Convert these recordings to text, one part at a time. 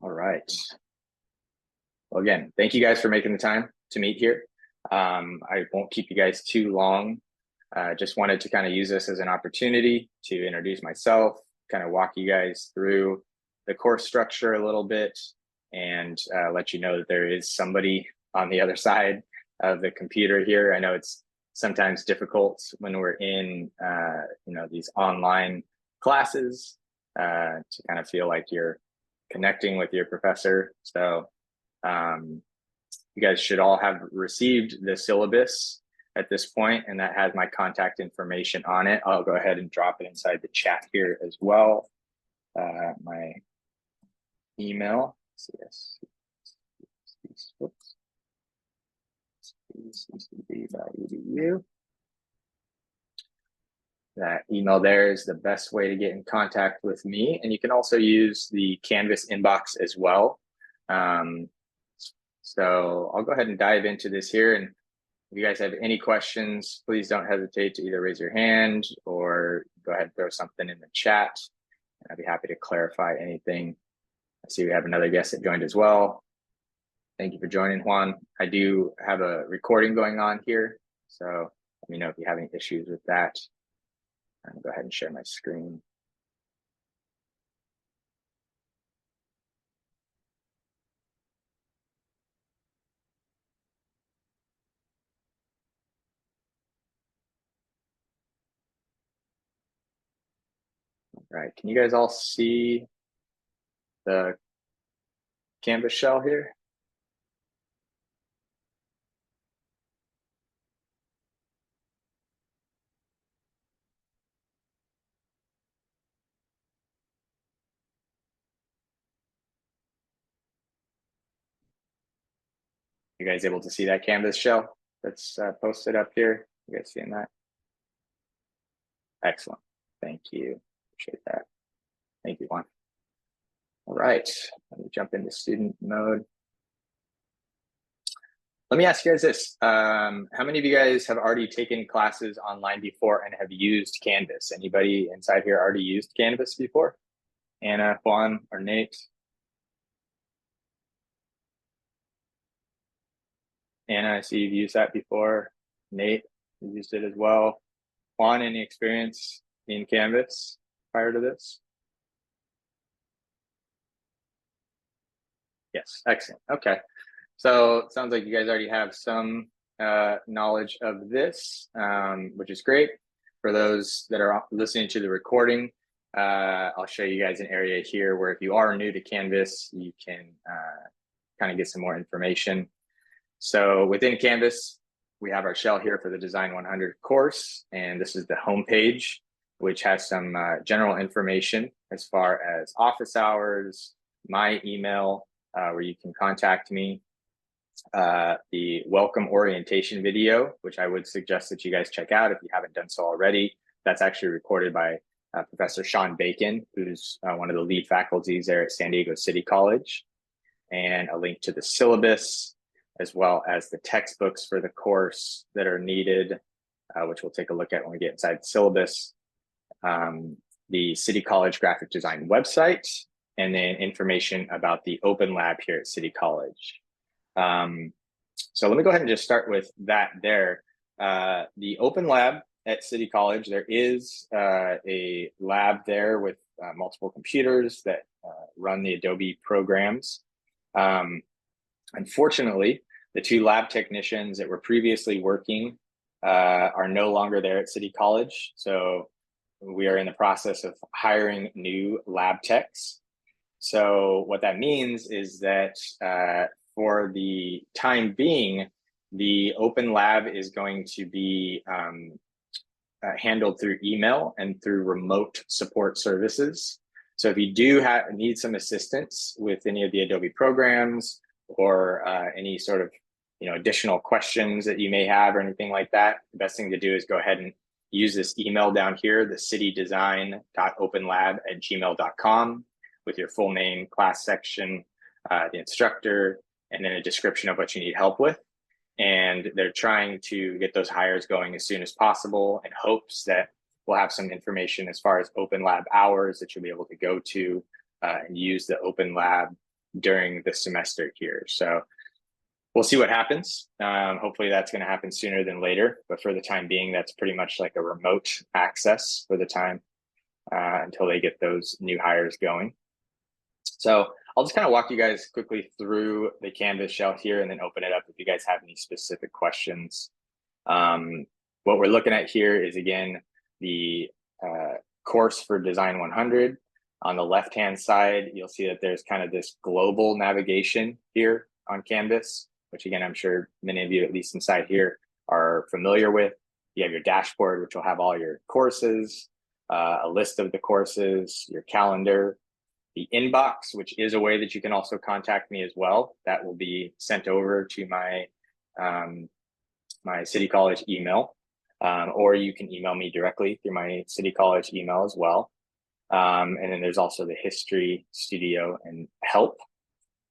All right. Well, again, thank you guys for making the time to meet here. I won't keep you guys too long. Just wanted to kind of use this as an opportunity to introduce myself, kind of walk you guys through the course structure a little bit, and let you know that there is somebody on the other side of the computer here. I know it's sometimes difficult when we're in these online classes to kind of feel like you're connecting with your professor. So you guys should all have received the syllabus at this point, and that has my contact information on it. I'll go ahead and drop it inside the chat here as well. My email, csccb.edu. That email there is the best way to get in contact with me. And you can also use the Canvas inbox as well. So I'll go ahead and dive into this here. And if you guys have any questions, please don't hesitate to either raise your hand or go ahead and throw something in the chat. And I'd be happy to clarify anything. I see we have another guest that joined as well. Thank you for joining, Juan. I do have a recording going on here, so let me know if you have any issues with that. I'm gonna go ahead and share my screen. All right, can you guys all see the Canvas shell here? You guys able to see that Canvas shell that's posted up here? You guys seeing that? Excellent. Thank you. Appreciate that. Thank you, Juan. All right, let me jump into student mode. Let me ask you guys this. How many of you guys have already taken classes online before and have used Canvas? Anybody inside here already used Canvas before? Anna, Juan, or Nate? Anna, I see you've used that before. Nate, you used it as well. Juan, any experience in Canvas prior to this? Yes, excellent. Okay. So it sounds like you guys already have some knowledge of this, which is great. For those that are listening to the recording, I'll show you guys an area here where if you are new to Canvas, you can kind of get some more information. So within Canvas, we have our shell here for the Design 100 course, and this is the home page, which has some general information as far as office hours, my email, where you can contact me, the welcome orientation video, which I would suggest that you guys check out if you haven't done so already. That's actually recorded by Professor Sean Bacon, who's one of the lead faculties there at San Diego City College, and a link to the syllabus, as well as the textbooks for the course that are needed, which we'll take a look at when we get inside the syllabus, the City College graphic design website, and then information about the Open Lab here at City College. So let me go ahead and just start with that there. The Open Lab at City College, there is a lab there with multiple computers that run the Adobe programs. Unfortunately, the two lab technicians that were previously working are no longer there at City College. So we are in the process of hiring new lab techs. So what that means is that for the time being, the Open Lab is going to be handled through email and through remote support services. So if you do need some assistance with any of the Adobe programs or any sort of additional questions that you may have or anything like that, the best thing to do is go ahead and use this email down here, the citydesign.openlab@gmail.com, with your full name, class section, the instructor, and then a description of what you need help with. And they're trying to get those hires going as soon as possible in hopes that we'll have some information as far as Open Lab hours that you'll be able to go to and use the Open Lab during the semester here. So we'll see what happens. Hopefully that's going to happen sooner than later, but for the time being, that's pretty much like a remote access for the time until they get those new hires going. So I'll just kind of walk you guys quickly through the Canvas shell here and then open it up if you guys have any specific questions. What we're looking at here is, again, the course for Design 100. On the left-hand side, you'll see that there's kind of this global navigation here on Canvas, which again, I'm sure many of you, at least inside here, are familiar with. You have your dashboard, which will have all your courses, a list of the courses, your calendar, the inbox, which is a way that you can also contact me as well. That will be sent over to my my City College email, or you can email me directly through my City College email as well. And then there's also the history, studio, and help.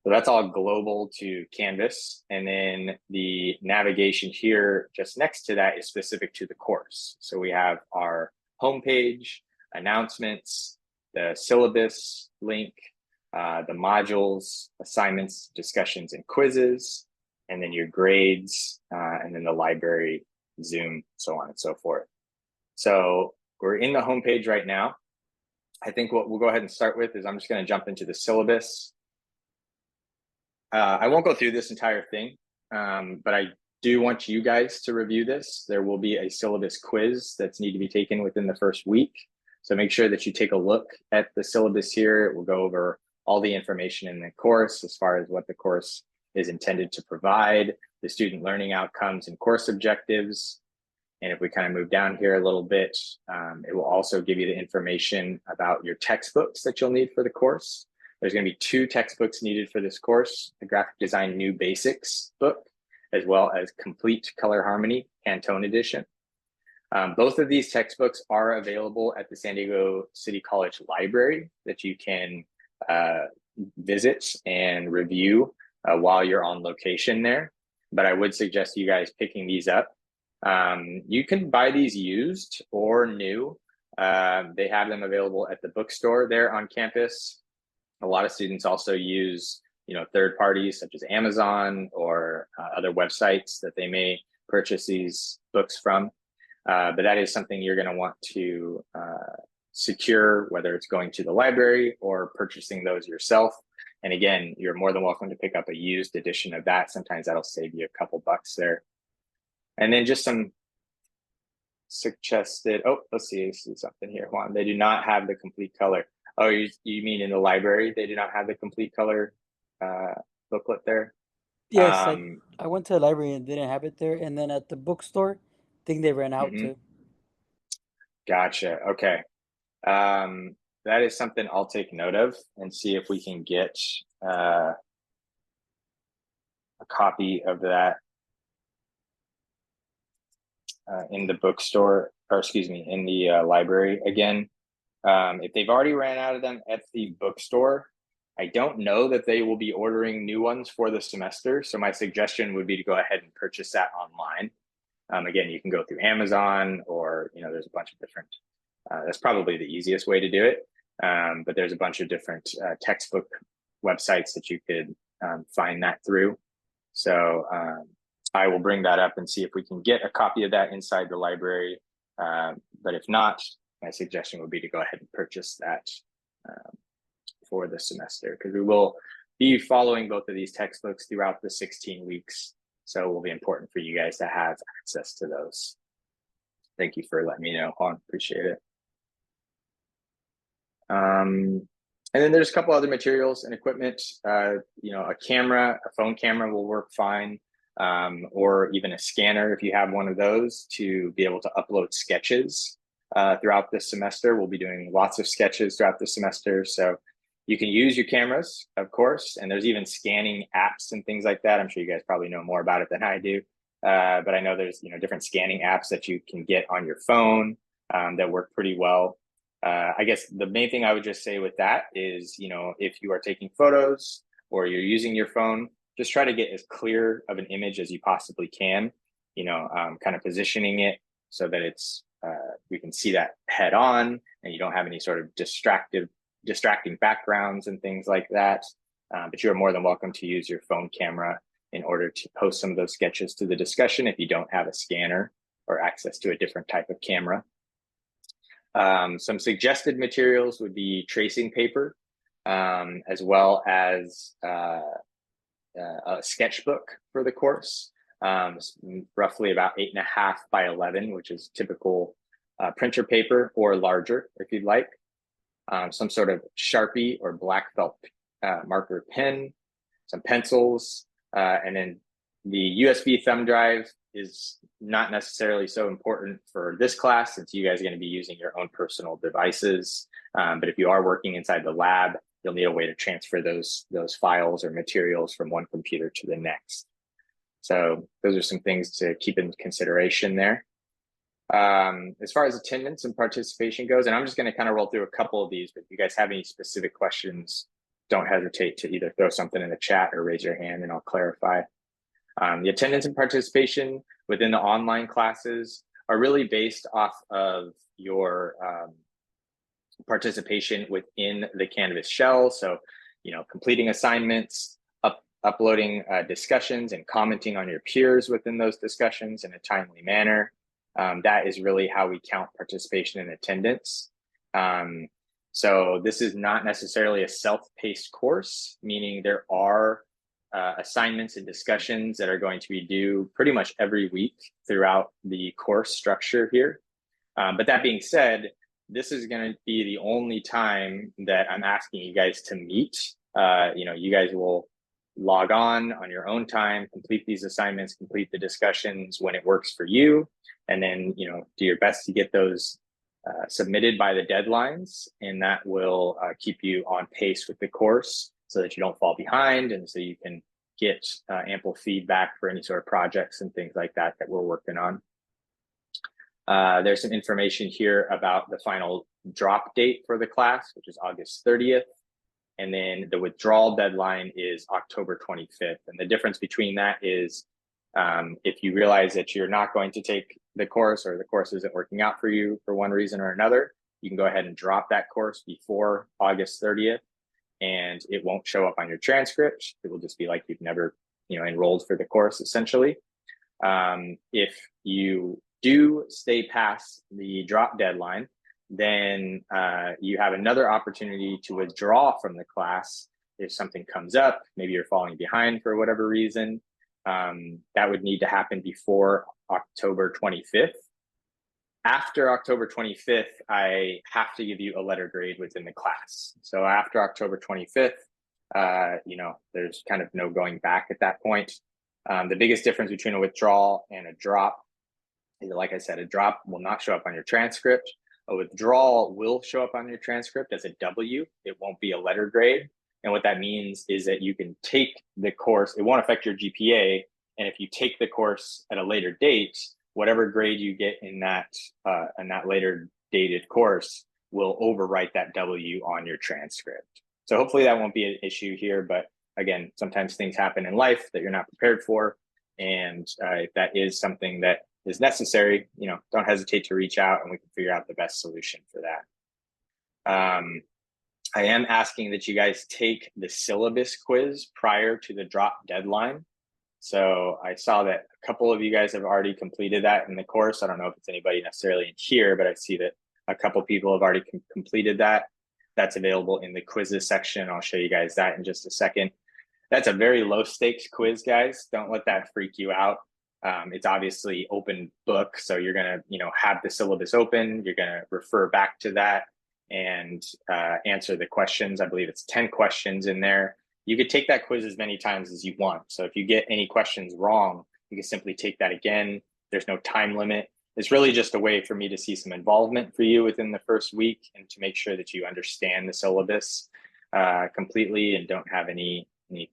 So that's all global to Canvas. And then the navigation here just next to that is specific to the course. So we have our homepage, announcements, the syllabus link, the modules, assignments, discussions, and quizzes, and then your grades, and then the library, Zoom, so on and so forth. So we're in the homepage right now. I think what we'll go ahead and start with is I'm just going to jump into the syllabus. I won't go through this entire thing, but I do want you guys to review this. There will be a syllabus quiz that's need to be taken within the first week. So make sure that you take a look at the syllabus here. It will go over all the information in the course as far as what the course is intended to provide, the student learning outcomes and course objectives. And if we kind of move down here a little bit, it will also give you the information about your textbooks that you'll need for the course. There's going to be 2 textbooks needed for this course, the Graphic Design New Basics book, as well as Complete Color Harmony Pantone Edition. Both of these textbooks are available at the San Diego City College Library that you can visit and review while you're on location there. But I would suggest you guys picking these up. You can buy these used or new. They have them available at the bookstore there on campus. A lot of students also use, third parties such as Amazon or other websites that they may purchase these books from. But that is something you're going to want to secure, whether it's going to the library or purchasing those yourself. And again, you're more than welcome to pick up a used edition of that. Sometimes that'll save you a couple bucks there. And then just some suggested, let's see something here, Juan. They do not have the complete color. Oh, you mean in the library, they do not have the complete color booklet there? Yes, I went to the library and didn't have it there. And then at the bookstore, I think they ran out too. Gotcha. Okay. That is something I'll take note of and see if we can get a copy of that in the bookstore, or excuse me, in the library again. If they've already ran out of them at the bookstore, I don't know that they will be ordering new ones for the semester. So my suggestion would be to go ahead and purchase that online. Again, you can go through Amazon or, there's a bunch of different, that's probably the easiest way to do it. But there's a bunch of different textbook websites that you could find that through. So I will bring that up and see if we can get a copy of that inside the library. But if not, my suggestion would be to go ahead and purchase that for the semester, because we will be following both of these textbooks throughout the 16 weeks. So it will be important for you guys to have access to those. Thank you for letting me know, Juan. Appreciate it. And then there's a couple other materials and equipment. A camera, a phone camera will work fine, or even a scanner if you have one of those, to be able to upload sketches throughout this semester. We'll be doing lots of sketches throughout the semester. So you can use your cameras, of course, and there's even scanning apps and things like that. I'm sure you guys probably know more about it than I do. But I know there's different scanning apps that you can get on your phone that work pretty well. I guess the main thing I would just say with that is, if you are taking photos or you're using your phone, just try to get as clear of an image as you possibly can, kind of positioning it so that it's we can see that head on and you don't have any sort of distracting backgrounds and things like that. but you are more than welcome to use your phone camera in order to post some of those sketches to the discussion if you don't have a scanner or access to a different type of camera. Some suggested materials would be tracing paper, as well as a sketchbook for the course, roughly about 8.5 by 11, which is typical printer paper, or larger if you'd like. Some sort of Sharpie or black felt marker pen, some pencils, and then the USB thumb drive is not necessarily so important for this class since you guys are going to be using your own personal devices. But if you are working inside the lab, you'll need a way to transfer those files or materials from one computer to the next. So those are some things to keep in consideration there. As far as attendance and participation goes, and I'm just going to kind of roll through a couple of these, but if you guys have any specific questions, don't hesitate to either throw something in the chat or raise your hand and I'll clarify. The attendance and participation within the online classes are really based off of your participation within the Canvas shell. So, completing assignments, uploading discussions and commenting on your peers within those discussions in a timely manner. That is really how we count participation and attendance. So this is not necessarily a self-paced course, meaning there are assignments and discussions that are going to be due pretty much every week throughout the course structure here. But that being said, this is going to be the only time that I'm asking you guys to meet. You guys will log on your own time, complete these assignments, complete the discussions when it works for you, and then do your best to get those submitted by the deadlines, and that will keep you on pace with the course so that you don't fall behind, and so you can get ample feedback for any sort of projects and things like that we're working on. There's some information here about the final drop date for the class, which is August 30th. And then the withdrawal deadline is October 25th. And the difference between that is if you realize that you're not going to take the course or the course isn't working out for you for one reason or another, you can go ahead and drop that course before August 30th and it won't show up on your transcript. It will just be like you've never enrolled for the course essentially. If you do stay past the drop deadline, then you have another opportunity to withdraw from the class if something comes up. Maybe you're falling behind for whatever reason. That would need to happen before October 25th. After October 25th, I have to give you a letter grade within the class. So after October 25th, there's kind of no going back at that point. The biggest difference between a withdrawal and a drop is, like I said, a drop will not show up on your transcript. A withdrawal will show up on your transcript as a W. It won't be a letter grade. And what that means is that you can take the course, it won't affect your GPA. And if you take the course at a later date, whatever grade you get in that later dated course will overwrite that W on your transcript. So hopefully that won't be an issue here. But again, sometimes things happen in life that you're not prepared for. And if that is something that is necessary, don't hesitate to reach out and we can figure out the best solution for that. I am asking that you guys take the syllabus quiz prior to the drop deadline. So I saw that a couple of you guys have already completed that in the course. I don't know if it's anybody necessarily in here, but I see that a couple people have already completed that. That's available in the quizzes section. I'll show you guys that in just a second. That's a very low stakes quiz, guys. Don't let that freak you out. It's obviously open book. So you're going to, have the syllabus open. You're going to refer back to that and answer the questions. I believe it's 10 questions in there. You could take that quiz as many times as you want. So if you get any questions wrong, you can simply take that again. There's no time limit. It's really just a way for me to see some involvement for you within the first week and to make sure that you understand the syllabus completely and don't have any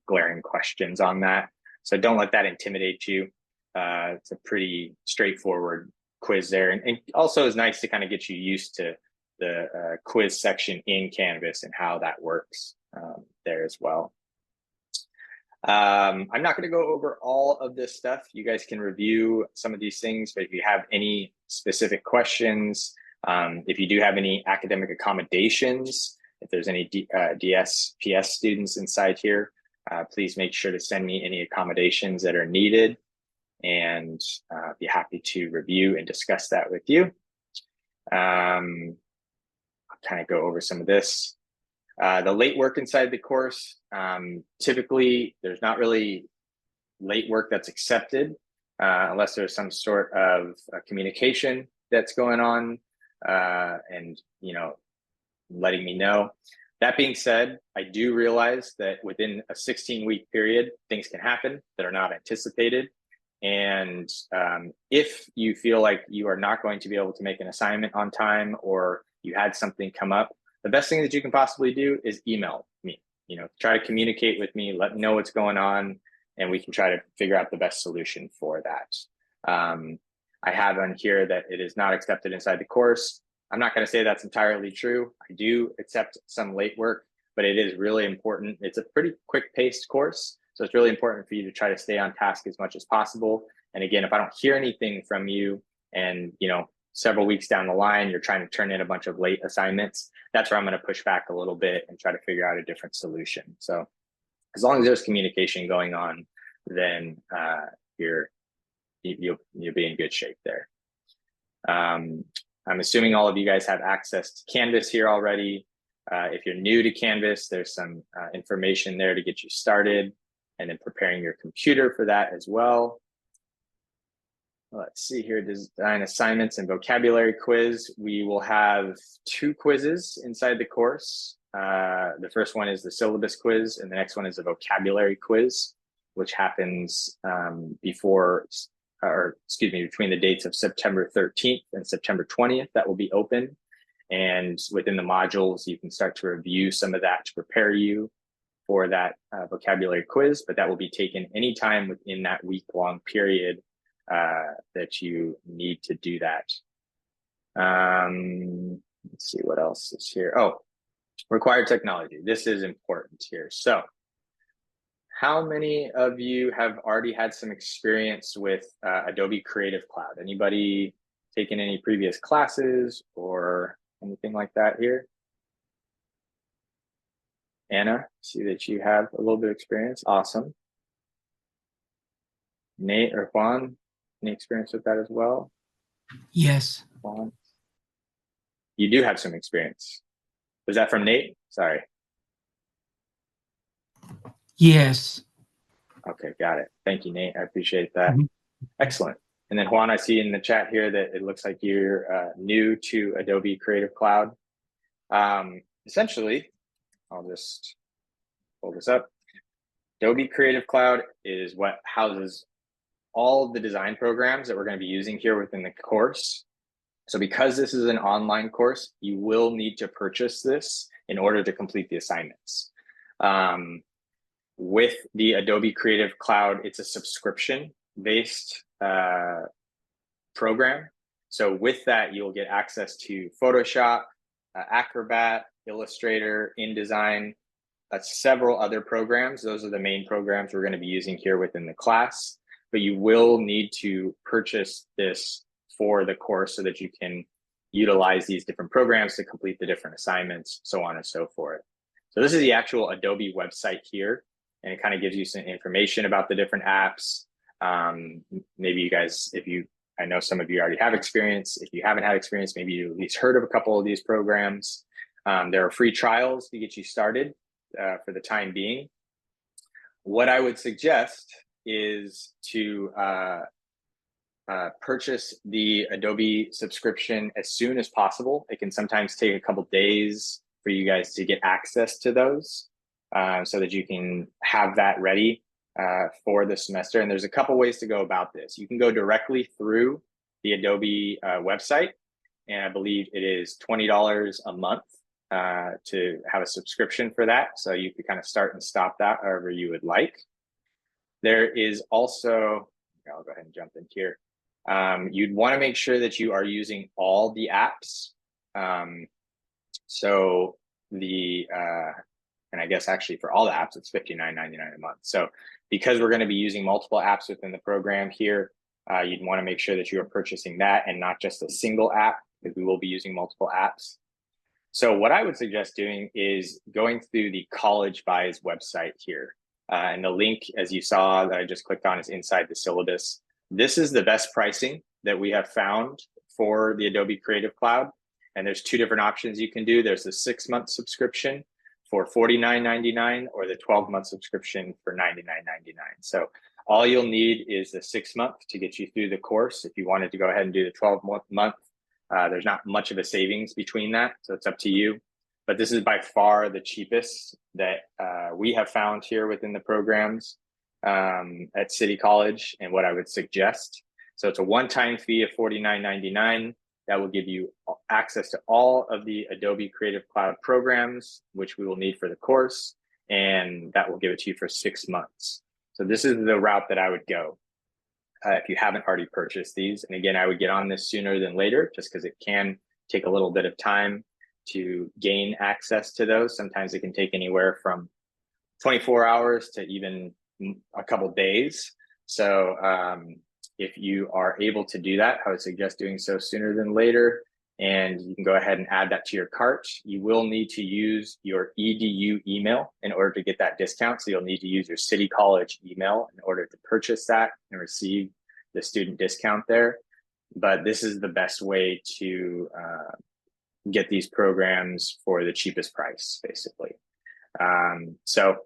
glaring questions on that. So don't let that intimidate you. It's a pretty straightforward quiz there. And also is nice to kind of get you used to the quiz section in Canvas and how that works there as well. I'm not going to go over all of this stuff. You guys can review some of these things, but if you have any specific questions, if you do have any academic accommodations, If there's any DSPS students inside here, please make sure to send me any accommodations that are needed, and be happy to review and discuss that with you. I'll kind of go over some of this. The late work inside the course, typically there's not really late work that's accepted unless there's some sort of communication that's going on and, you know, letting me know. That being said, I do realize that within a 16-week period, things can happen that are not anticipated. And if you feel like you are not going to be able to make an assignment on time, or you had something come up, the best thing that you can possibly do is email me. You know, try to communicate with me, let me know what's going on, and we can try to figure out the best solution for that. I have on here that it is not accepted inside the course. I'm not going to say that's entirely true. I do accept some late work, but it is really important. It's a pretty quick-paced course, so it's really important for you to try to stay on task as much as possible. And again, if I don't hear anything from you, and you know, several weeks down the line, you're trying to turn in a bunch of late assignments, that's where I'm going to push back a little bit and try to figure out a different solution. So as long as there's communication going on, then you'll be in good shape there. I'm assuming all of you guys have access to Canvas here already. If you're new to Canvas, there's some information there to get you started, and then preparing your computer for that as well. Let's see here, design assignments and vocabulary quiz. We will have 2 quizzes inside the course. The first one is the syllabus quiz, and the next one is the vocabulary quiz, which happens between the dates of September 13th and September 20th. That will be open. And within the modules, you can start to review some of that to prepare you for that vocabulary quiz, but that will be taken anytime within that week-long period that you need to do that. Let's see what else is here. Oh, required technology. This is important here. So how many of you have already had some experience with Adobe Creative Cloud? Anybody taken any previous classes or anything like that here? Anna, see that you have a little bit of experience. Awesome. Nate or Juan, any experience with that as well? Yes. Juan? You do have some experience. Was that from Nate? Sorry. Yes. Okay, got it. Thank you, Nate. I appreciate that. Mm-hmm. Excellent. And then Juan, I see in the chat here that it looks like you're new to Adobe Creative Cloud. Essentially, I'll just pull this up. Adobe Creative Cloud is what houses all of the design programs that we're going to be using here within the course. So because this is an online course, you will need to purchase this in order to complete the assignments. With the Adobe Creative Cloud, it's a subscription-based program. So with that, you'll get access to Photoshop, Acrobat, Illustrator, InDesign, several other programs. Those are the main programs we're going to be using here within the class, but you will need to purchase this for the course so that you can utilize these different programs to complete the different assignments, so on and so forth. So this is the actual Adobe website here, and it kind of gives you some information about the different apps. Maybe you guys, I know some of you already have experience. If you haven't had experience, maybe you at least heard of a couple of these programs. There are free trials to get you started for the time being. What I would suggest is to purchase the Adobe subscription as soon as possible. It can sometimes take a couple days for you guys to get access to those so that you can have that ready for the semester. And there's a couple ways to go about this. You can go directly through the Adobe website, and I believe it is $20 a month to have a subscription for that. So you could kind of start and stop that however you would like. There is also, I'll go ahead and jump in here. You'd want to make sure that you are using all the apps. So and I guess actually for all the apps, it's $59.99 a month. So because we're going to be using multiple apps within the program here, you'd want to make sure that you are purchasing that and not just a single app, because we will be using multiple apps. So what I would suggest doing is going through the College Buys website here. And the link, as you saw, that I just clicked on is inside the syllabus. This is the best pricing that we have found for the Adobe Creative Cloud. And there's two different options you can do. There's the 6-month subscription for $49.99 or the 12-month subscription for $99.99. So all you'll need is the 6-month to get you through the course. If you wanted to go ahead and do the 12-month, there's not much of a savings between that, so it's up to you. But this is by far the cheapest that we have found here within the programs at City College, and what I would suggest. So it's a one-time fee of $49.99 that will give you access to all of the Adobe Creative Cloud programs, which we will need for the course, and that will give it to you for 6 months. So this is the route that I would go if you haven't already purchased these. And again, I would get on this sooner than later, just because it can take a little bit of time to gain access to those. Sometimes it can take anywhere from 24 hours to even a couple days. So if you are able to do that, I would suggest doing so sooner than later. And you can go ahead and add that to your cart. You will need to use your EDU email in order to get that discount. So you'll need to use your City College email in order to purchase that and receive the student discount there. But this is the best way to get these programs for the cheapest price, basically. So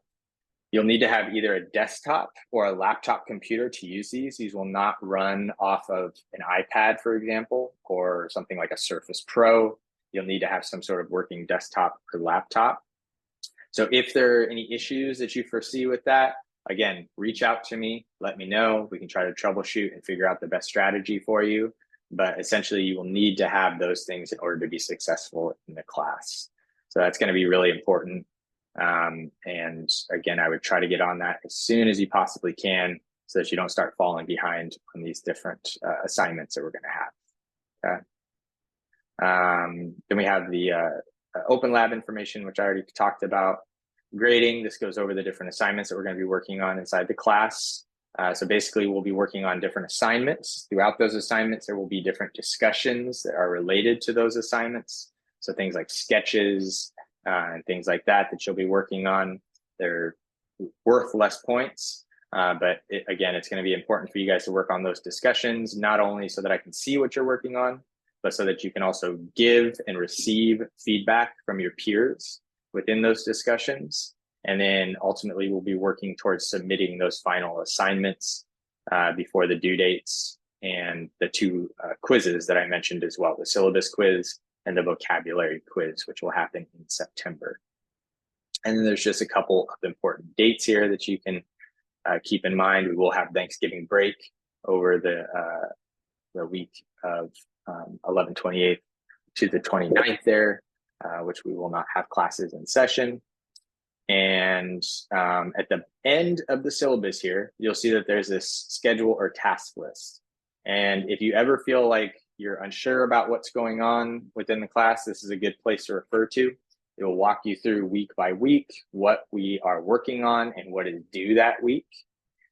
you'll need to have either a desktop or a laptop computer to use these. These will not run off of an iPad, for example, or something like a Surface Pro. You'll need to have some sort of working desktop or laptop. So if there are any issues that you foresee with that, again, reach out to me, let me know. We can try to troubleshoot and figure out the best strategy for you. But essentially, you will need to have those things in order to be successful in the class. So that's going to be really important. And again, I would try to get on that as soon as you possibly can so that you don't start falling behind on these different assignments that we're going to have. Okay. Then we have the open lab information, which I already talked about. Grading, this goes over the different assignments that we're going to be working on inside the class. So basically, we'll be working on different assignments. Throughout those assignments, there will be different discussions that are related to those assignments. So things like sketches, and things like that you'll be working on. They're worth less points, but again, it's going to be important for you guys to work on those discussions, not only so that I can see what you're working on, but so that you can also give and receive feedback from your peers within those discussions. And then ultimately, we'll be working towards submitting those final assignments before the due dates, and the two quizzes that I mentioned as well, the syllabus quiz and the vocabulary quiz, which will happen in September. And then there's just a couple of important dates here that you can keep in mind. We will have Thanksgiving break over the week of 11/28 to the 29th there, which we will not have classes in session. And at the end of the syllabus here, you'll see that there's this schedule or task list. And if you ever feel like you're unsure about what's going on within the class, this is a good place to refer to. It will walk you through week by week what we are working on and what is due that week.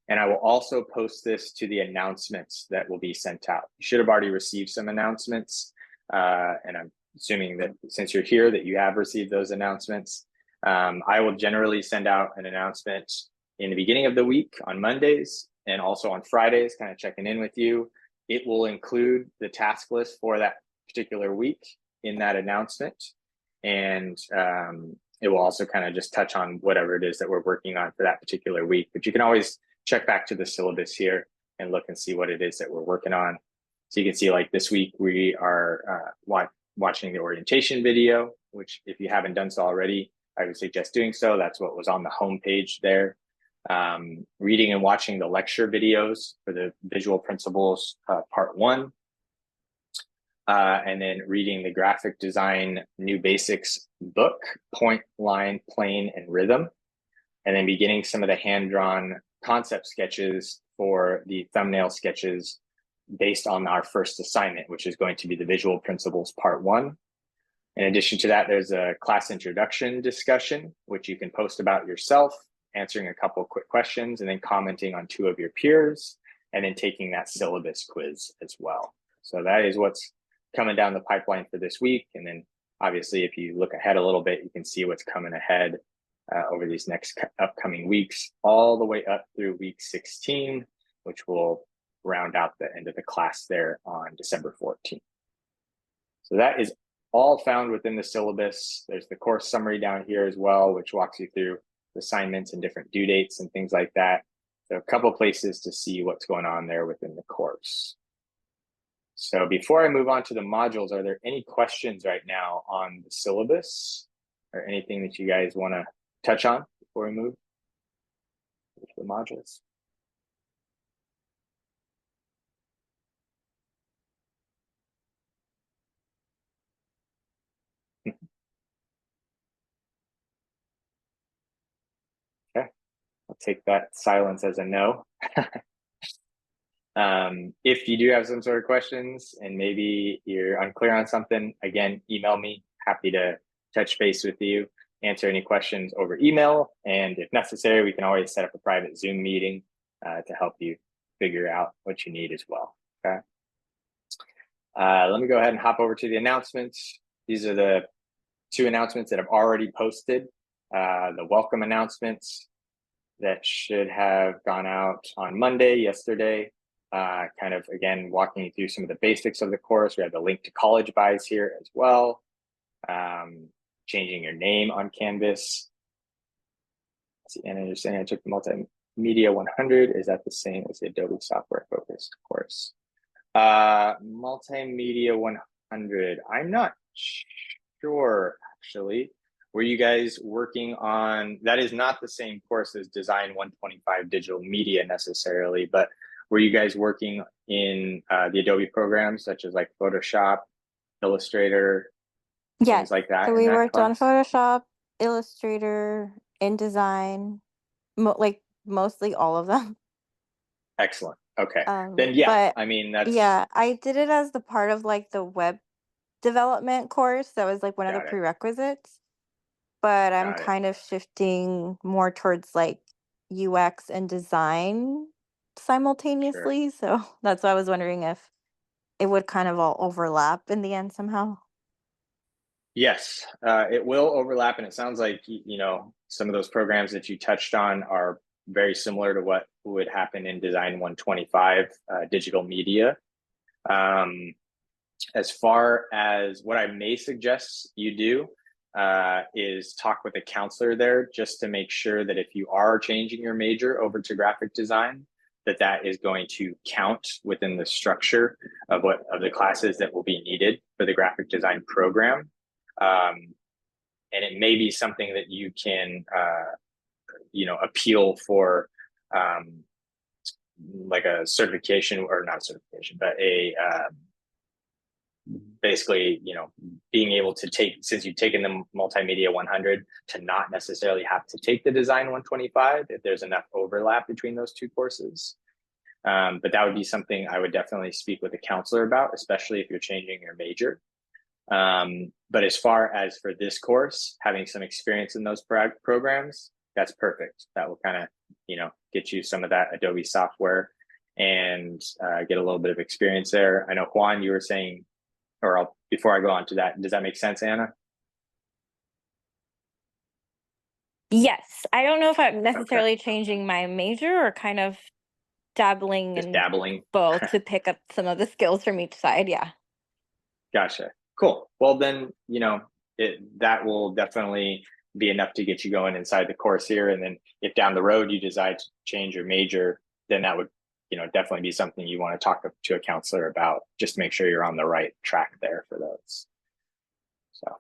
And I will also post this to the announcements that will be sent out. You should have already received some announcements. And I'm assuming that since you're here that you have received those announcements. I will generally send out an announcement in the beginning of the week on Mondays and also on Fridays, kind of checking in with you. It will include the task list for that particular week in that announcement. And it will also kind of just touch on whatever it is that we're working on for that particular week. But you can always check back to the syllabus here and look and see what it is that we're working on. So you can see, like, this week we are watching the orientation video, which if you haven't done so already, I would suggest doing so. That's what was on the homepage there. Reading and watching the lecture videos for the Visual Principles Part 1. And then reading the Graphic Design New Basics book, Point, Line, Plane, and Rhythm. And then beginning some of the hand-drawn concept sketches for the thumbnail sketches based on our first assignment, which is going to be the Visual Principles Part 1. In addition to that, there's a class introduction discussion, which you can post about yourself, answering a couple of quick questions, and then commenting on 2 of your peers, and then taking that syllabus quiz as well. So that is what's coming down the pipeline for this week. And then obviously, if you look ahead a little bit, you can see what's coming ahead over these next upcoming weeks, all the way up through week 16, which will round out the end of the class there on December 14th. So that is all found within the syllabus. There's the course summary down here as well, which walks you through assignments and different due dates and things like that. So a couple places to see what's going on there within the course. So before I move on to the modules, are there any questions right now on the syllabus or anything that you guys want to touch on before we move to the modules? Okay, I'll take that silence as a no. If you do have some sort of questions and maybe you're unclear on something, again, email me. Happy to touch base with you, answer any questions over email. And if necessary, we can always set up a private Zoom meeting to help you figure out what you need as well. Okay. Let me go ahead and hop over to the announcements. These are the 2 announcements that I've already posted. The welcome announcements that should have gone out on Monday, yesterday. Kind of, again, walking you through some of the basics of the course. We have the link to college buys here as well. Changing your name on Canvas. And I understand I took the Multimedia 100. Is that the same as the Adobe software focused course? Multimedia 100. I'm not sure, actually. Were you guys working on, that is not the same course as Design 125 Digital Media necessarily, but were you guys working in the Adobe programs such as like Photoshop, Illustrator, things like that? So we worked class? on Photoshop, Illustrator, InDesign, like mostly all of them. Excellent. Okay. Then yeah, but I mean, that's I did it as the part of like the web development course. That was like one of the got it. prerequisites. But I'm Got it. kind of shifting more towards like UX and design simultaneously. So that's why I was wondering if it would kind of all overlap in the end somehow. Yes, it will overlap, and it sounds like, you know, some of those programs that you touched on are very similar to what would happen in Design 125 digital media. As far as what I may suggest you do is talk with a counselor there, just to make sure that if you are changing your major over to graphic design, that is going to count within the structure of the classes that will be needed for the graphic design program. And it may be something that you can, you know, appeal for, like a certification, or not a certification, but a basically, you know, being able to take, since you've taken the Multimedia 100, to not necessarily have to take the Design 125 if there's enough overlap between those 2 courses. But that would be something I would definitely speak with a counselor about, especially if you're changing your major. But as far as for this course, having some experience in those programs, that's perfect. That will kind of, you know, get you some of that Adobe software and get a little bit of experience there. I know, Juan, you were saying, or before I go on to that, does that make sense, Anna? Yes. I don't know if I'm necessarily changing my major or kind of dabbling Just in dabbling. both to pick up some of the skills from each side. Yeah. Gotcha. Cool. Well, then, you know, that will definitely be enough to get you going inside the course here. And then if down the road you decide to change your major, then that would, you know, definitely be something you want to talk to a counselor about, just to make sure you're on the right track there for those. So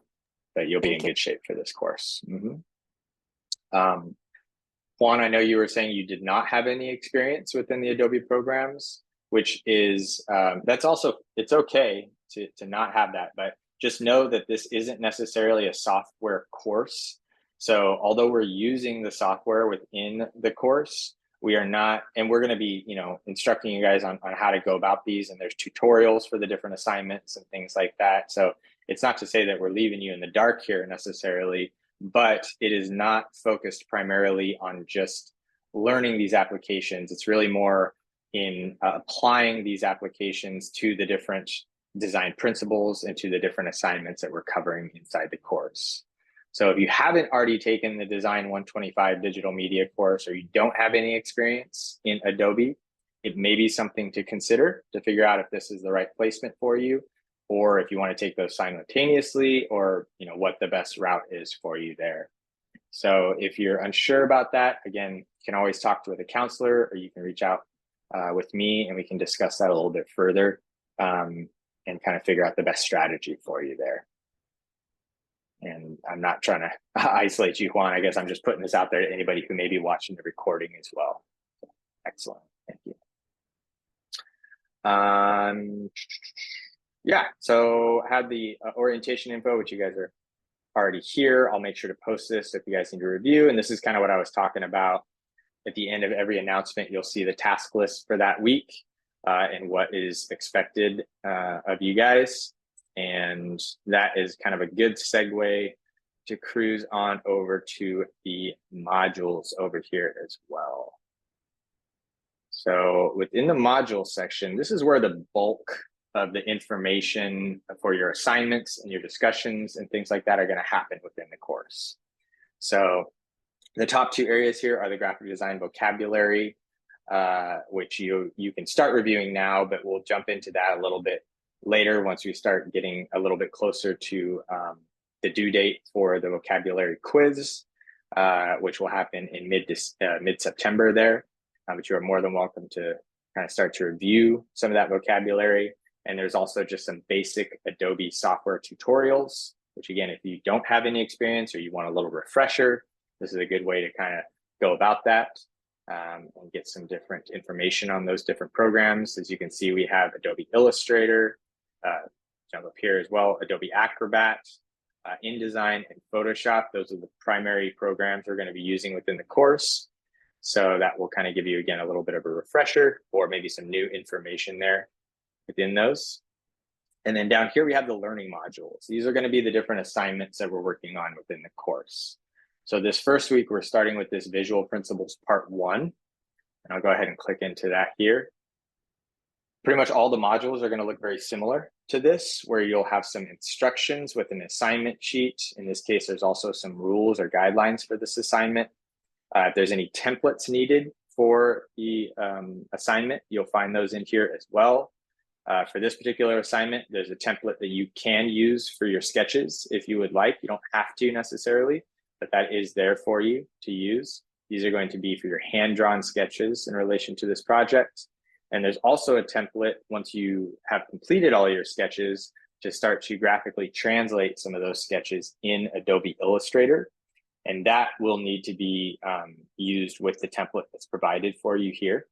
that you'll be in good shape for this course. Juan, I know you were saying you did not have any experience within the Adobe programs, which is, that's also, it's okay to not have that, but just know that this isn't necessarily a software course. So although we're using the software within the course, we are not, and we're going to be, you know, instructing you guys on how to go about these, and there's tutorials for the different assignments and things like that. So it's not to say that we're leaving you in the dark here necessarily, but it is not focused primarily on just learning these applications. It's really more in applying these applications to the different design principles into the different assignments that we're covering inside the course. So if you haven't already taken the Design 125 digital media course, or you don't have any experience in Adobe, it may be something to consider to figure out if this is the right placement for you, or if you want to take those simultaneously, or what the best route is for you there. So if you're unsure about that, again, you can always talk with a counselor, or you can reach out with me and we can discuss that a little bit further and kind of figure out the best strategy for you there. And I'm not trying to isolate you, Juan. I guess I'm just putting this out there to anybody who may be watching the recording as well. Excellent. Thank you. Yeah, so I have the orientation info, which you guys are already here. I'll make sure to post this if you guys need to review. And this is kind of what I was talking about. At the end of every announcement, you'll see the task list for that week and what is expected of you guys. And that is kind of a good segue to cruise on over to the modules over here as well. So within the module section, this is where the bulk of the information for your assignments and your discussions and things like that are going to happen within the course. So the top two areas here are the graphic design vocabulary, which you can start reviewing now, but we'll jump into that a little bit later once we start getting a little bit closer to the due date for the vocabulary quiz, which will happen in mid-September there. But you are more than welcome to kind of start to review some of that vocabulary. And there's also just some basic Adobe software tutorials, which again, if you don't have any experience or you want a little refresher, this is a good way to kind of go about that and get some different information on those different programs. As you can see, we have Adobe Illustrator, jump up here as well, Adobe Acrobat, InDesign, and Photoshop. Those are the primary programs we're going to be using within the course. So that will kind of give you, again, a little bit of a refresher or maybe some new information there within those. And then down here, we have the learning modules. These are going to be the different assignments that we're working on within the course. So this first week, we're starting with this Visual Principles Part 1. And I'll go ahead and click into that here. Pretty much all the modules are going to look very similar to this, where you'll have some instructions with an assignment sheet. In this case, there's also some rules or guidelines for this assignment. If there's any templates needed for the assignment, you'll find those in here as well. For this particular assignment, there's a template that you can use for your sketches if you would like. You don't have to necessarily, but that is there for you to use. These are going to be for your hand-drawn sketches in relation to this project. And there's also a template once you have completed all your sketches to start to graphically translate some of those sketches in Adobe Illustrator. And that will need to be used with the template that's provided for you here.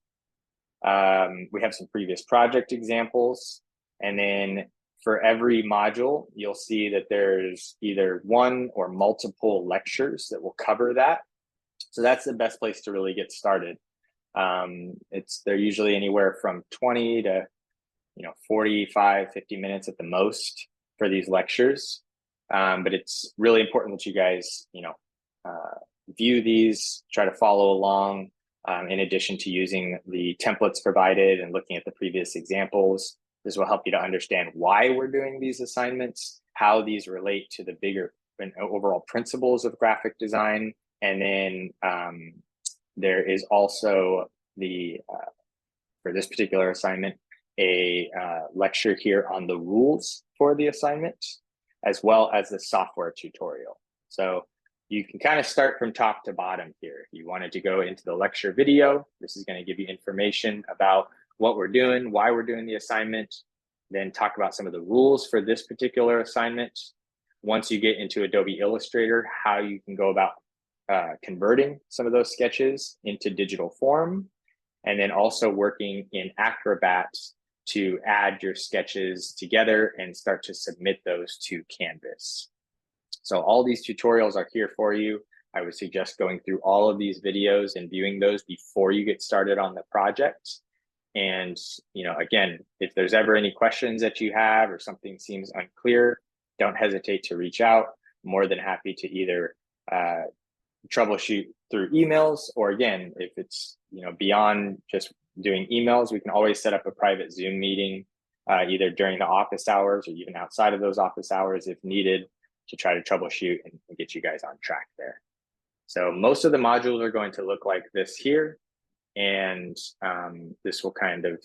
We have some previous project examples. And then for every module, you'll see that there's either one or multiple lectures that will cover that. So that's the best place to really get started. They're usually anywhere from 20 to 45, 50 minutes at the most for these lectures. But it's really important that you guys, view these, try to follow along in addition to using the templates provided and looking at the previous examples. This will help you to understand why we're doing these assignments, how these relate to the bigger and overall principles of graphic design. And then there is also for this particular assignment, a lecture here on the rules for the assignment, as well as the software tutorial. So you can kind of start from top to bottom here. If you wanted to go into the lecture video, this is going to give you information about what we're doing, why we're doing the assignment, then talk about some of the rules for this particular assignment. Once you get into Adobe Illustrator, how you can go about converting some of those sketches into digital form, and then also working in Acrobat to add your sketches together and start to submit those to Canvas. So all these tutorials are here for you. I would suggest going through all of these videos and viewing those before you get started on the project. And, again, if there's ever any questions that you have or something seems unclear, don't hesitate to reach out. I'm more than happy to either troubleshoot through emails, or again, if it's beyond just doing emails, we can always set up a private Zoom meeting either during the office hours or even outside of those office hours if needed, to try to troubleshoot and get you guys on track there. So most of the modules are going to look like this here, and this will kind of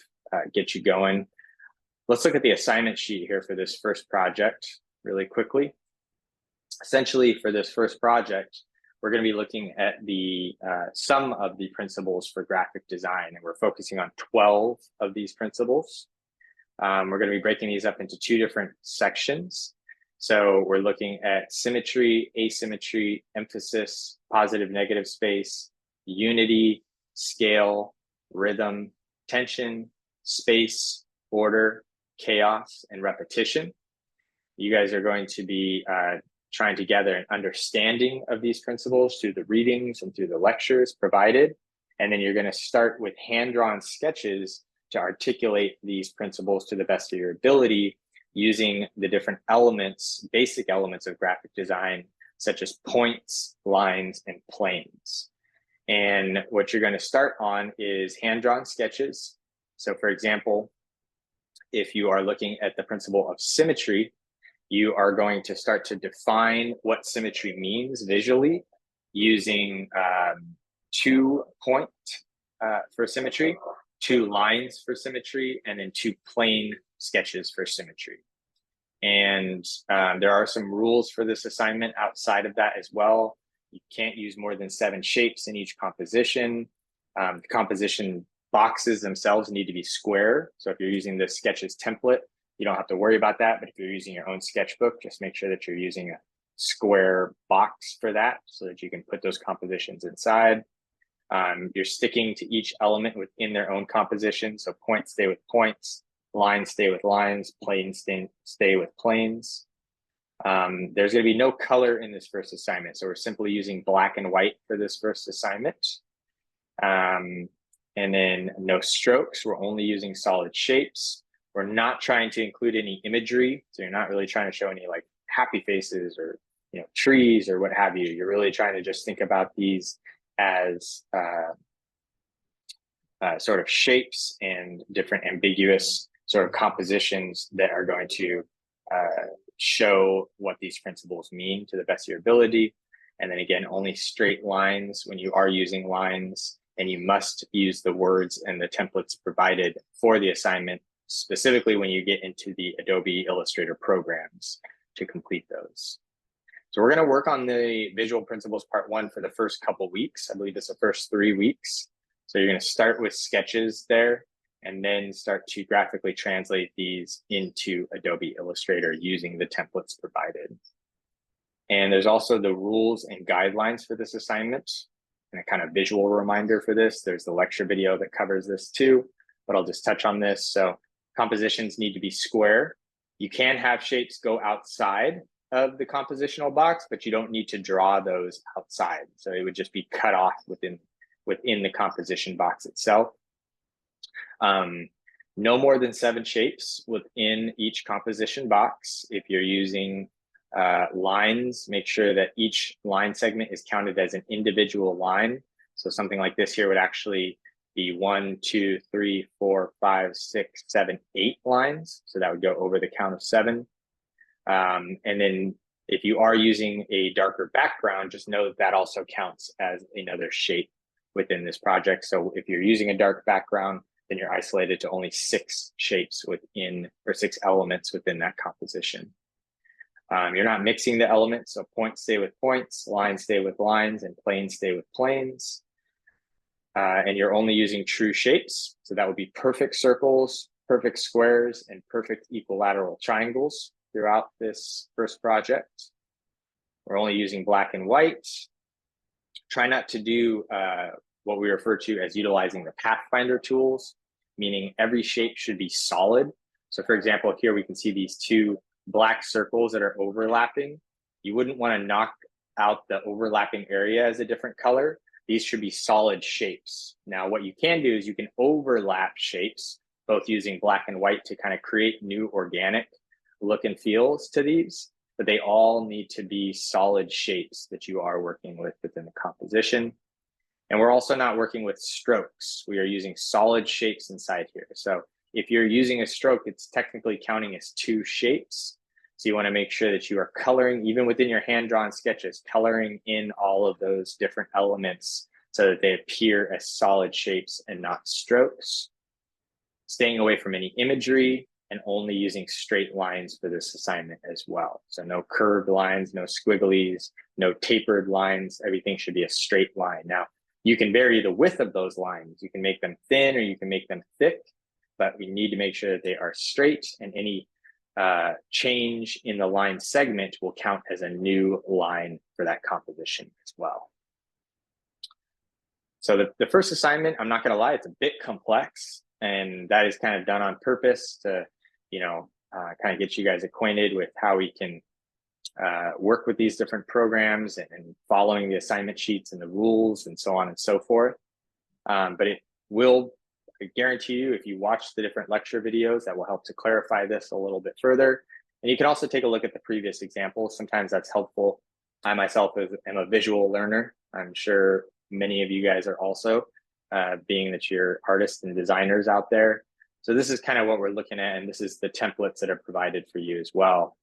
get you going. Let's look at the assignment sheet here for this first project really quickly. Essentially, for this first project, we're going to be looking at the some of the principles for graphic design, and we're focusing on 12 of these principles. We're going to be breaking these up into 2 different sections. So we're looking at symmetry, asymmetry, emphasis, positive, negative space, unity, scale, rhythm, tension, space, order, chaos, and repetition. You guys are going to be trying to gather an understanding of these principles through the readings and through the lectures provided. And then you're going to start with hand-drawn sketches to articulate these principles to the best of your ability using the different elements, basic elements of graphic design, such as points, lines, and planes. And what you're going to start on is hand-drawn sketches. So for example, if you are looking at the principle of symmetry, you are going to start to define what symmetry means visually using 2 points for symmetry, 2 lines for symmetry, and then 2 plane sketches for symmetry. And there are some rules for this assignment outside of that as well. You can't use more than 7 shapes in each composition. The composition boxes themselves need to be square. So if you're using the sketches template, you don't have to worry about that. But if you're using your own sketchbook, just make sure that you're using a square box for that so that you can put those compositions inside. You're sticking to each element within their own composition. So points stay with points, lines stay with lines, planes stay with planes. There's going to be no color in this first assignment. So we're simply using black and white for this first assignment. And then no strokes. We're only using solid shapes. We're not trying to include any imagery. So you're not really trying to show any like happy faces or, you know, trees or what have you. You're really trying to just think about these as sort of shapes and different ambiguous sort of compositions that are going to show what these principles mean to the best of your ability. And then again, only straight lines when you are using lines, and you must use the words and the templates provided for the assignment, specifically when you get into the Adobe Illustrator programs to complete those. So we're going to work on the visual principles part 1 for the first couple weeks. I believe it's the first 3 weeks. So you're going to start with sketches there and then start to graphically translate these into Adobe Illustrator using the templates provided. And there's also the rules and guidelines for this assignment and a kind of visual reminder for this. There's the lecture video that covers this too, but I'll just touch on this. So compositions need to be square. You can have shapes go outside of the compositional box, but you don't need to draw those outside. So it would just be cut off within the composition box itself. No more than 7 shapes within each composition box. If you're using lines, make sure that each line segment is counted as an individual line. So something like this here would actually be 1, 2, 3, 4, 5, 6, 7, 8 lines. So that would go over the count of 7. And then if you are using a darker background, just know that that also counts as another shape within this project. So if you're using a dark background, then you're isolated to only 6 shapes within, or 6 elements within that composition. You're not mixing the elements, so points stay with points, lines stay with lines, and planes stay with planes. And you're only using true shapes. So that would be perfect circles, perfect squares, and perfect equilateral triangles throughout this first project. We're only using black and white. Try not to do what we refer to as utilizing the Pathfinder tools, meaning every shape should be solid. So for example, here we can see these 2 black circles that are overlapping. You wouldn't want to knock out the overlapping area as a different color. These should be solid shapes. Now, what you can do is you can overlap shapes, both using black and white to kind of create new organic look and feels to these, but they all need to be solid shapes that you are working with within the composition. And we're also not working with strokes. We are using solid shapes inside here. So if you're using a stroke, it's technically counting as 2 shapes. So you want to make sure that you are coloring, even within your hand-drawn sketches, coloring in all of those different elements so that they appear as solid shapes and not strokes. Staying away from any imagery and only using straight lines for this assignment as well. So no curved lines, no squigglies, no tapered lines. Everything should be a straight line. Now, you can vary the width of those lines. You can make them thin or you can make them thick, but we need to make sure that they are straight, and any change in the line segment will count as a new line for that composition as well. So the first assignment, I'm not going to lie, it's a bit complex, and that is kind of done on purpose to, kind of get you guys acquainted with how we can work with these different programs and following the assignment sheets and the rules and so on and so forth. But it will, I guarantee you, if you watch the different lecture videos, that will help to clarify this a little bit further. And you can also take a look at the previous examples. Sometimes that's helpful. I myself am a visual learner. I'm sure many of you guys are also, being that you're artists and designers out there. So this is kind of what we're looking at, and this is the templates that are provided for you as well.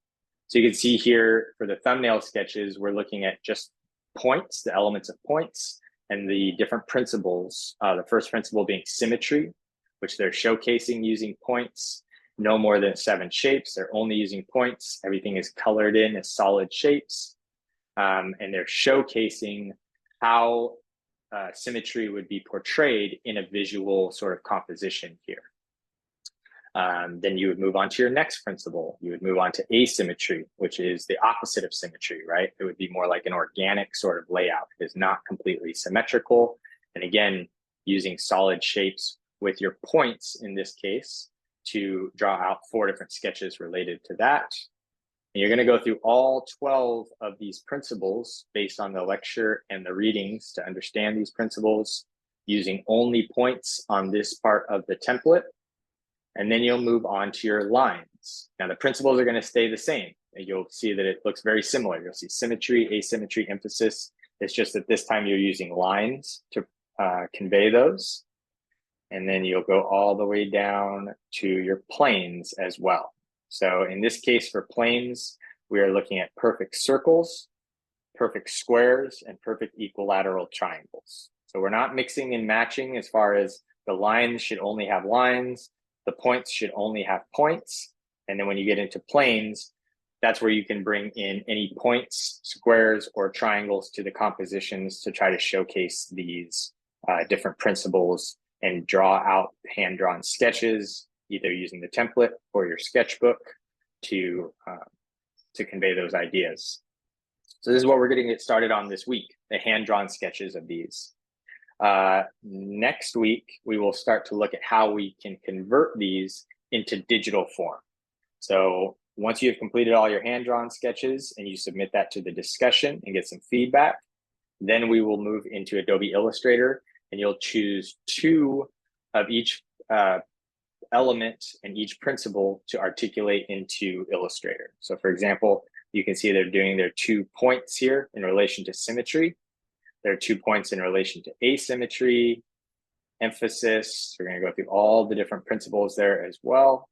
So you can see here for the thumbnail sketches, we're looking at just points, the elements of points, and the different principles. The first principle being symmetry, which they're showcasing using points. No more than 7 shapes. They're only using points. Everything is colored in as solid shapes. And they're showcasing how symmetry would be portrayed in a visual sort of composition here. Then you would move on to your next principle. You would move on to asymmetry, which is the opposite of symmetry, right? It would be more like an organic sort of layout. It is not completely symmetrical. And again, using solid shapes with your points in this case to draw out 4 different sketches related to that. And you're going to go through all 12 of these principles based on the lecture and the readings to understand these principles, using only points on this part of the template. And then you'll move on to your lines. Now the principles are going to stay the same. And you'll see that it looks very similar. You'll see symmetry, asymmetry, emphasis. It's just that this time you're using lines to convey those. And then you'll go all the way down to your planes as well. So in this case for planes, we are looking at perfect circles, perfect squares, and perfect equilateral triangles. So we're not mixing and matching as far as the lines should only have lines. The points should only have points. And then when you get into planes, that's where you can bring in any points, squares, or triangles to the compositions to try to showcase these different principles and draw out hand-drawn sketches, either using the template or your sketchbook to convey those ideas. So this is what we're going to get started on this week, the hand-drawn sketches of these. Next week, we will start to look at how we can convert these into digital form. So once you have completed all your hand-drawn sketches and you submit that to the discussion and get some feedback, then we will move into Adobe Illustrator, and you'll choose 2 of each element and each principle to articulate into Illustrator. So for example, you can see they're doing their 2 points here in relation to symmetry. There are 2 points in relation to asymmetry, emphasis. We're going to go through all the different principles there as well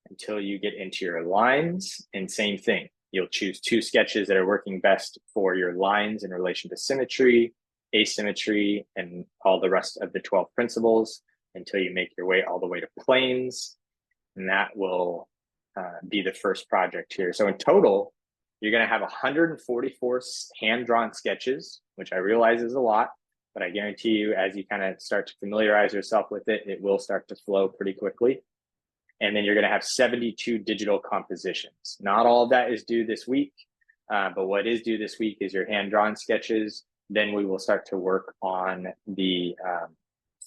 until you get into your lines. And same thing, you'll choose 2 sketches that are working best for your lines in relation to symmetry, asymmetry, and all the rest of the 12 principles until you make your way all the way to planes. And that will be the first project here. So in total, you're going to have 144 hand-drawn sketches, which I realize is a lot, but I guarantee you, as you kind of start to familiarize yourself with it, it will start to flow pretty quickly. And then you're going to have 72 digital compositions. Not all of that is due this week, but what is due this week is your hand-drawn sketches. Then we will start to work on the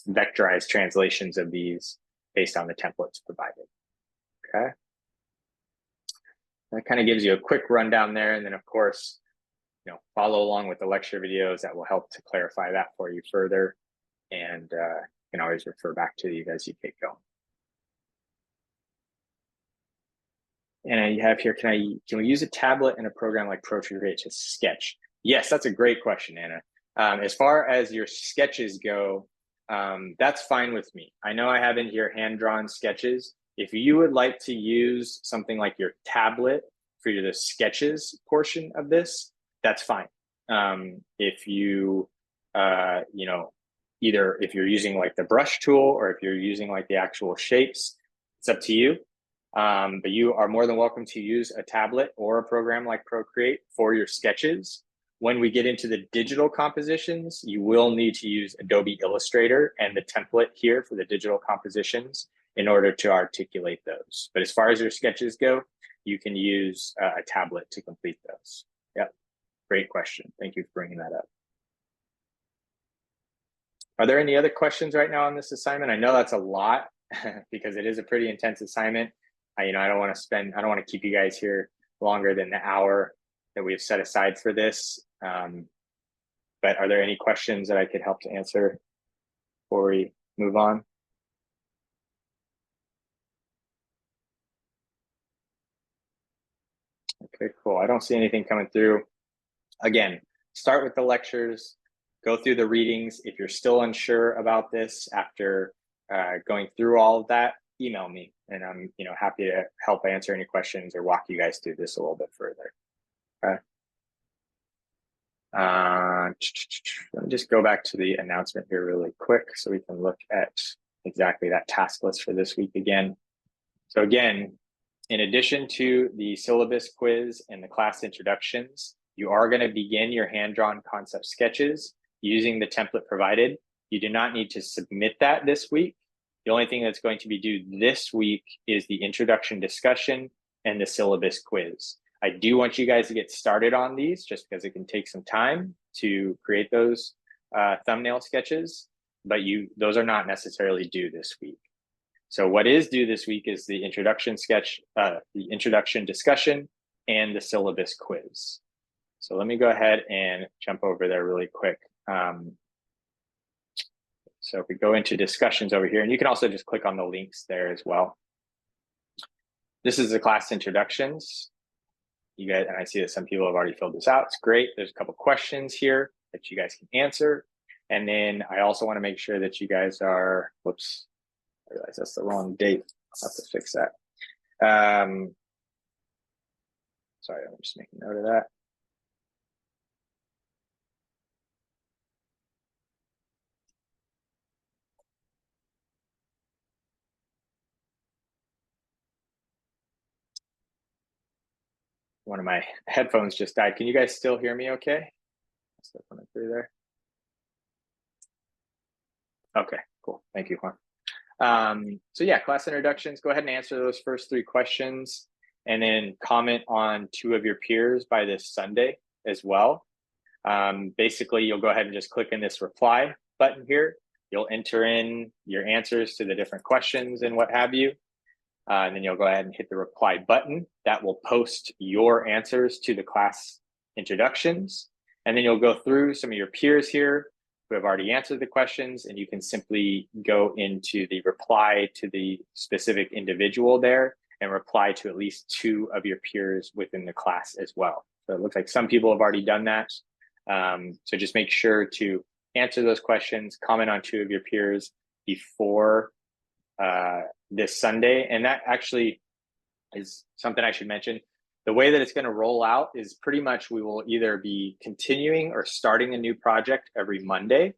vectorized translations of these based on the templates provided. Okay. That kind of gives you a quick rundown there. And then of course, follow along with the lecture videos that will help to clarify that for you further. And you can always refer back to these as you get going. And you have here, can we use a tablet and a program like Procreate to sketch? Yes, that's a great question, Anna. As far as your sketches go, that's fine with me. I know I have in here hand-drawn sketches. If you would like to use something like your tablet for the sketches portion of this, that's fine. If you, you know, either if you're using like the brush tool or if you're using like the actual shapes, it's up to you. But you are more than welcome to use a tablet or a program like Procreate for your sketches. When we get into the digital compositions, you will need to use Adobe Illustrator and the template here for the digital compositions in order to articulate those. But as far as your sketches go, you can use a tablet to complete those. Yep, great question. Thank you for bringing that up. Are there any other questions right now on this assignment? I know that's a lot because it is a pretty intense assignment. You know, I don't want to keep you guys here longer than the hour that we've set aside for this. But are there any questions that I could help to answer before we move on? Okay, cool. I don't see anything coming through. Again, start with the lectures, go through the readings. If you're still unsure about this after going through all of that, email me, and I'm happy to help answer any questions or walk you guys through this a little bit further. Okay. Let me just go back to the announcement here really quick so we can look at exactly that task list for this week again. So again, in addition to the syllabus quiz and the class introductions, you are going to begin your hand-drawn concept sketches using the template provided. You do not need to submit that this week. The only thing that's going to be due this week is the introduction discussion and the syllabus quiz. I do want you guys to get started on these just because it can take some time to create those thumbnail sketches, but those are not necessarily due this week. So what is due this week is the introduction sketch, the introduction discussion, and the syllabus quiz. So let me go ahead and jump over there really quick. So if we go into discussions over here, and you can also just click on the links there as well. This is the class introductions. You guys, and I see that some people have already filled this out. It's great. There's a couple questions here that you guys can answer. And then I also want to make sure that you guys are, whoops, I realize that's the wrong date. I'll have to fix that. Sorry, I'm just making note of that. One of my headphones just died. Can you guys still hear me okay? Still coming through there. Okay, cool. Thank you, Juan. So yeah, class introductions, go ahead and answer those first 3 questions and then comment on 2 of your peers by this Sunday as well. Basically, you'll go ahead and just click in this reply button here. You'll enter in your answers to the different questions and what have you. And then you'll go ahead and hit the reply button. That will post your answers to the class introductions. And then you'll go through some of your peers here who have already answered the questions, and you can simply go into the reply to the specific individual there and reply to at least 2 of your peers within the class as well. So it looks like some people have already done that. So just make sure to answer those questions, comment on 2 of your peers before this Sunday. And that actually is something I should mention. The way that it's going to roll out is pretty much we will either be continuing or starting a new project every Monday,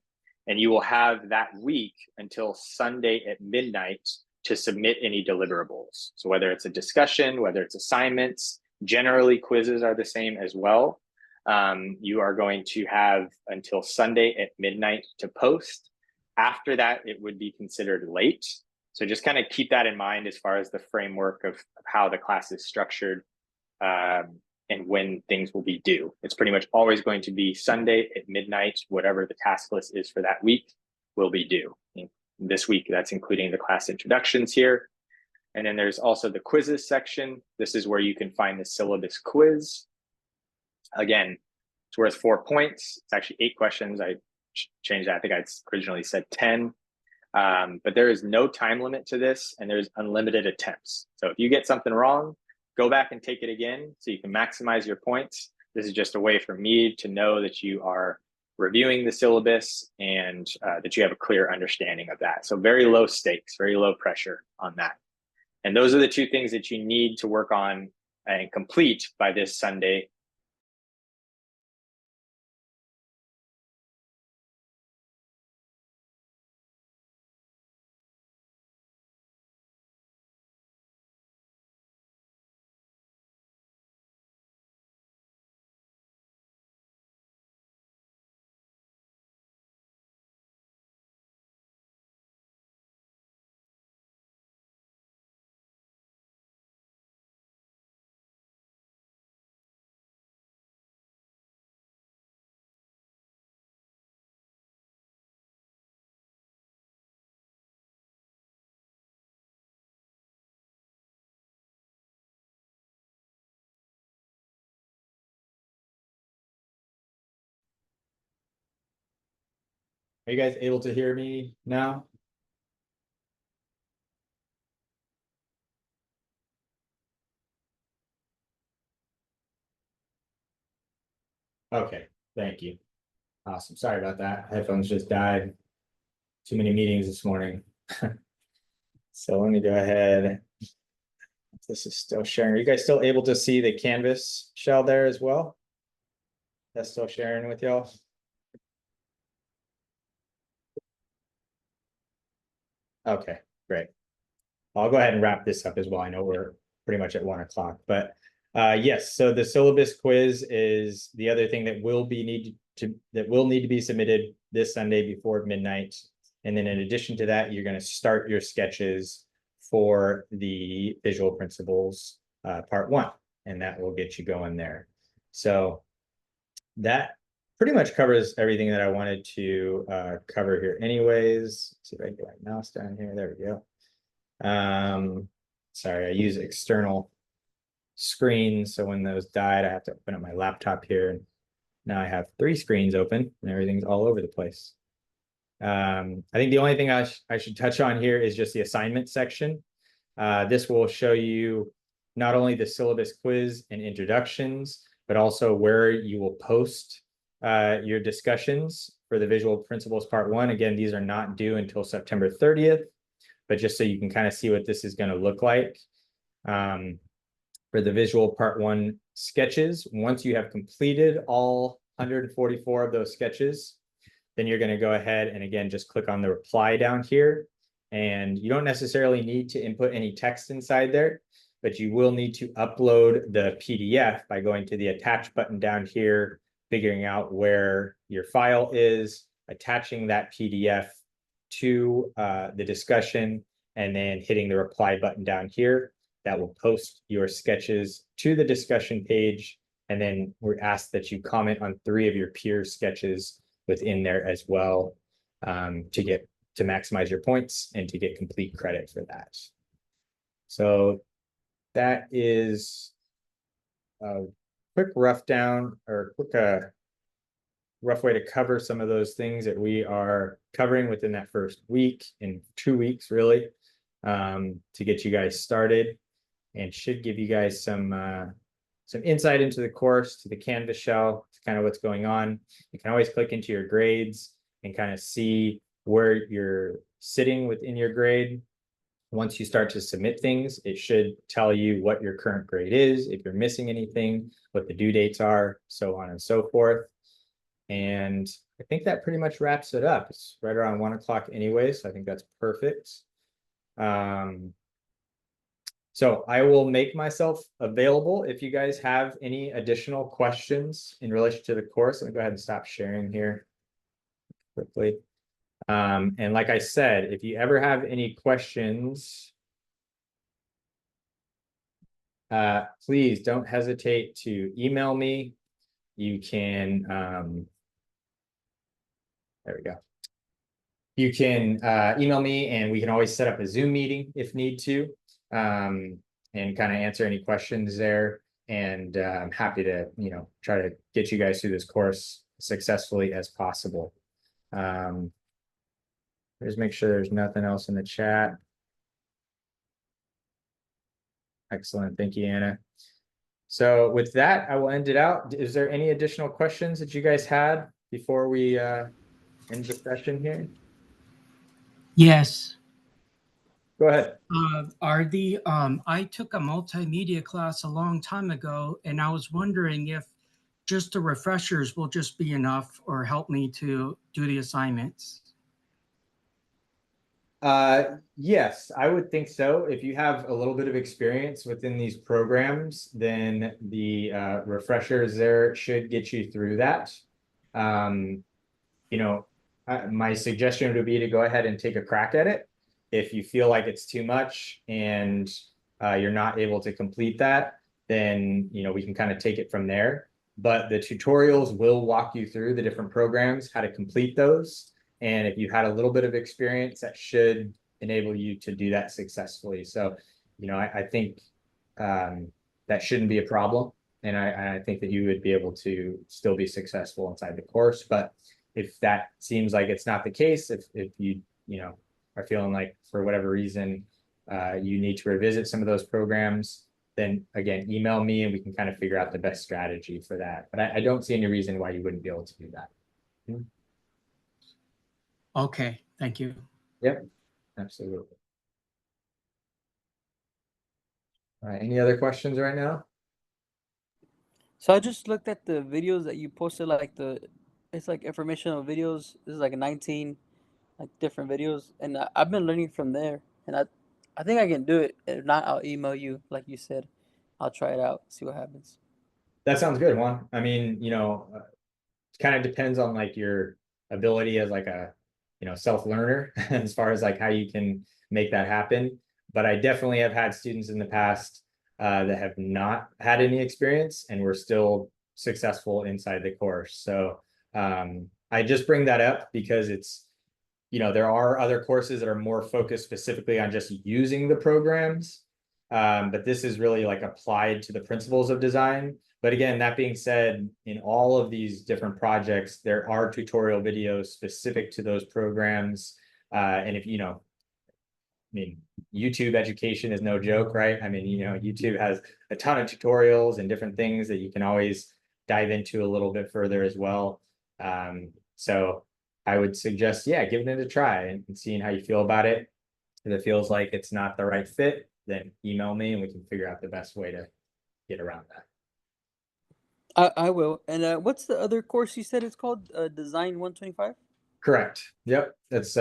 and you will have that week until Sunday at midnight to submit any deliverables. So whether it's a discussion, whether it's assignments, generally quizzes are the same as well. You are going to have until Sunday at midnight to post. After that, it would be considered late. So just kind of keep that in mind as far as the framework of how the class is structured and when things will be due. It's pretty much always going to be Sunday at midnight. Whatever the task list is for that week will be due. This week, that's including the class introductions here. And then there's also the quizzes section. This is where you can find the syllabus quiz. Again, it's worth 4 points. It's actually 8 questions. I changed that. I think I originally said 10. But there is no time limit to this, and there's unlimited attempts. So if you get something wrong, go back and take it again so you can maximize your points. This is just a way for me to know that you are reviewing the syllabus and that you have a clear understanding of that. So very low stakes, very low pressure on that. And those are the two things that you need to work on and complete by this Sunday. Are you guys able to hear me now? Okay, thank you. Awesome. Sorry about that. Headphones just died. Too many meetings this morning. So let me go ahead. This is still sharing. Are you guys still able to see the Canvas shell there as well? That's still sharing with y'all? Okay, great. I'll go ahead and wrap this up as well. I know we're pretty much at 1 o'clock, but yes, so the syllabus quiz is the other thing that will need to be submitted this Sunday before midnight. And then in addition to that, you're going to start your sketches for the visual principles part 1, and that will get you going there. So that pretty much covers everything that I wanted to cover here anyways. Let's see if I can get my mouse down here. There we go. Sorry, I use external screens, so when those died, I have to open up my laptop here. And now I have 3 screens open and everything's all over the place. I think the only thing I should touch on here is just the assignment section. This will show you not only the syllabus quiz and introductions, but also where you will post your discussions for the visual principles part 1. Again, these are not due until September 30th, but just so you can kind of see what this is going to look like. For the visual part 1 sketches, once you have completed all 144 of those sketches, then you're going to go ahead and again, just click on the reply down here. And you don't necessarily need to input any text inside there, but you will need to upload the PDF by going to the attach button down here, figuring out where your file is, attaching that PDF to the discussion, and then hitting the reply button down here. That will post your sketches to the discussion page. And then we're asked that you comment on 3 of your peer sketches within there as well, to maximize your points and to get complete credit for that. So that is a quick rough down, or quick rough way to cover some of those things that we are covering within that first week, in 2 weeks really, to get you guys started, and should give you guys some insight into the course, to the Canvas shell, to kind of what's going on. You can always click into your grades and kind of see where you're sitting within your grade. Once you start to submit things, it should tell you what your current grade is, if you're missing anything, what the due dates are, so on and so forth. And I think that pretty much wraps it up. It's right around 1 o'clock anyway, so I think that's perfect. So I will make myself available if you guys have any additional questions in relation to the course. Let me go ahead and stop sharing here quickly. And like I said, if you ever have any questions, please don't hesitate to email me. You can, there we go. You can email me, and we can always set up a Zoom meeting if need to, and kind of answer any questions there. And I'm happy to, try to get you guys through this course successfully as possible. Just make sure there's nothing else in the chat. Excellent. Thank you, Anna. So with that, I will end it out. Is there any additional questions that you guys had before we end the session here? Yes. Go ahead. I took a multimedia class a long time ago, and I was wondering if just the refreshers will just be enough or help me to do the assignments. Yes, I would think so. If you have a little bit of experience within these programs, then the refreshers there should get you through that. You know, my suggestion would be to go ahead and take a crack at it. If you feel like it's too much and you're not able to complete that, then we can kind of take it from there. But the tutorials will walk you through the different programs, how to complete those. And if you had a little bit of experience, that should enable you to do that successfully. So, I think that shouldn't be a problem. And I think that you would be able to still be successful inside the course. But if that seems like it's not the case, if you, are feeling like for whatever reason, you need to revisit some of those programs, then again, email me and we can kind of figure out the best strategy for that. But I don't see any reason why you wouldn't be able to do that. Okay, thank you. Yep, absolutely. All right, any other questions right now? So I just looked at the videos that you posted, like it's like informational videos. This is like 19 like different videos, and I've been learning from there, and I think I can do it. If not, I'll email you, like you said. I'll try it out, see what happens. That sounds good, Juan. I mean, it kind of depends on like your ability as like a, self-learner as far as like how you can make that happen. But I definitely have had students in the past that have not had any experience and were still successful inside the course. So I just bring that up because it's, there are other courses that are more focused specifically on just using the programs. But this is really like applied to the principles of design. But again, that being said, in all of these different projects, there are tutorial videos specific to those programs. And if, I mean, YouTube education is no joke, right? I mean, YouTube has a ton of tutorials and different things that you can always dive into a little bit further as well. So I would suggest, yeah, giving it a try and seeing how you feel about it. If it feels like it's not the right fit, then email me and we can figure out the best way to get around that. I will. And what's the other course you said it's called? Design 125? Correct. Yep. That's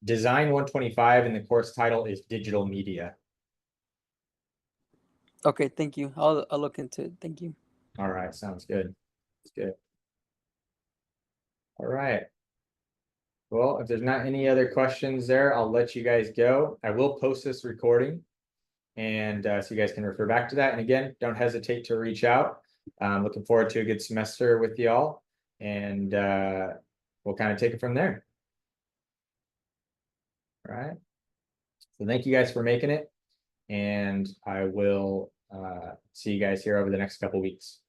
Design 125 and the course title is Digital Media. Okay, thank you. I'll look into it. Thank you. All right, sounds good. It's good. All right. Well, if there's not any other questions there, I'll let you guys go. I will post this recording and so you guys can refer back to that. And again, don't hesitate to reach out. Looking forward to a good semester with y'all, and we'll kind of take it from there. All right. So thank you guys for making it, and I will see you guys here over the next couple weeks.